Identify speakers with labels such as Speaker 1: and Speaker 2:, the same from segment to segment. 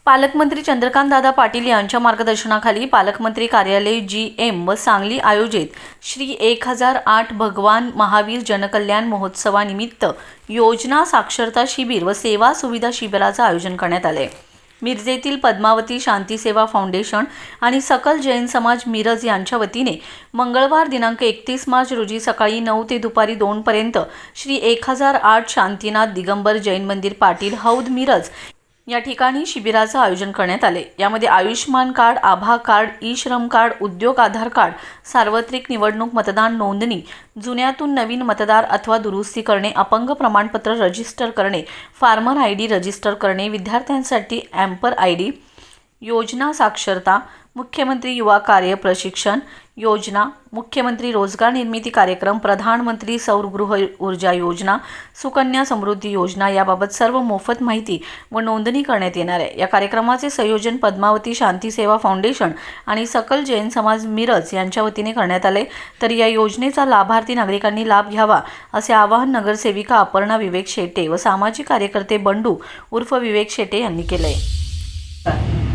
Speaker 1: पालकमंत्री चंद्रकांतदादा पाटील यांच्या मार्गदर्शनाखाली पालकमंत्री कार्यालय GM व सांगली आयोजित श्री 1008 भगवान महावीर जनकल्याण महोत्सवानिमित्त योजना साक्षरता शिबिर व सेवा सुविधा शिबिराचे आयोजन करण्यात आले। मिरजेतील पद्मावती शांती सेवा फाउंडेशन आणि सकल जैन समाज मिरज यांच्या वतीने मंगळवार दिनांक 31 मार्च रोजी सकाळी 9 ते दुपारी 2 पर्यंत श्री 1008 शांतीनाथ दिगंबर जैन मंदिर पाटील हौद मिरज या ठिकाणी शिबिराचे आयोजन करण्यात आले। यामध्ये आयुष्मान कार्ड, आभा कार्ड, ई-श्रम कार्ड, उद्योग आधार कार्ड, सार्वत्रिक निवडणूक मतदान नोंदणी, जुन्यातून नवीन मतदार अथवा दुरुस्ती करणे, अपंग प्रमाणपत्र रजिस्टर करणे, फार्मर ID रजिस्टर करणे, विद्यार्थ्यांसाठी एम्पर ID, योजना साक्षरता, मुख्यमंत्री युवा कार्य प्रशिक्षण योजना, मुख्यमंत्री रोजगार निर्मिती कार्यक्रम, प्रधानमंत्री सौर गृह ऊर्जा योजना, सुकन्या समृद्धी योजना याबाबत सर्व मोफत माहिती व नोंदणी करण्यात येणार आहे। या कार्यक्रमाचे संयोजन पद्मावती शांती सेवा फाउंडेशन आणि सकल जैन समाज मिरज यांच्या वतीने करण्यात आले। तर या योजनेचा लाभार्थी नागरिकांनी लाभ घ्यावा असे आवाहन नगरसेविका अपर्णा विवेक शेटे व सामाजिक कार्यकर्ते बंडू उर्फ विवेक शेटे यांनी केले।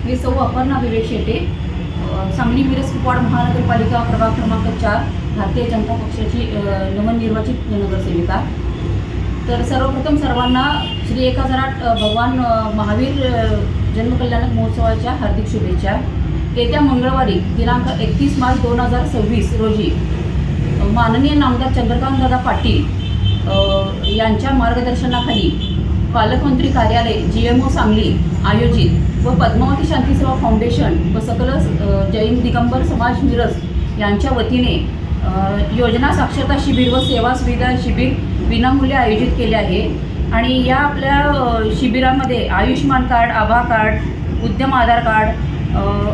Speaker 2: मी सौ अपर्णा विवेक शेटे, सांगली मिरज कुपवाड महानगरपालिका प्रभाग क्रमांक 4 भारतीय जनता पक्षाची नवनिर्वाचित नगरसेविका। तर सर्वप्रथम सर्वांना श्री 1008 भगवान महावीर जन्मकल्याण महोत्सवाच्या हार्दिक शुभेच्छा। येत्या मंगळवारी दिनांक 31 मार्च 2026 रोजी माननीय नामदार चंद्रकांतदादा पाटील यांच्या मार्गदर्शनाखाली पालकमंत्री कार्यालय GMO सांगली आयोजित व पद्मावती शांती सेवा फाउंडेशन व सकल जैन दिगंबर समाज मिरज यांच्या वतीने योजना साक्षरता शिबिर व सेवा सुविधा शिबिर विनामूल्य आयोजित केले आहे। आणि या आपल्या शिबिरामध्ये आयुष्मान कार्ड, आभा कार्ड, उद्यम आधार कार्ड,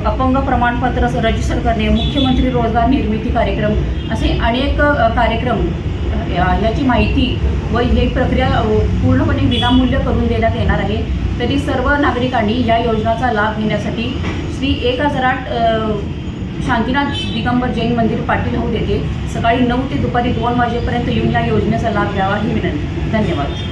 Speaker 2: अपंग प्रमाणपत्र रजिस्टर करणे, मुख्यमंत्री रोजगार निर्मिती कार्यक्रम असे अनेक कार्यक्रम याची माहिती व ही प्रक्रिया पूर्णपणे विनामूल्य करून देण्यात येणार आहे। तरी सर्व नागरिकांनी या योजनेचा लाभ घेण्यासाठी श्री 1008 शांतीनाथ दिगंबर जैन मंदिर पाटील हौद येथे सकाळी 9 ते दुपारी 2 वाजेपर्यंत येऊन या योजनेचा लाभ घ्यावा ही विनंती। धन्यवाद।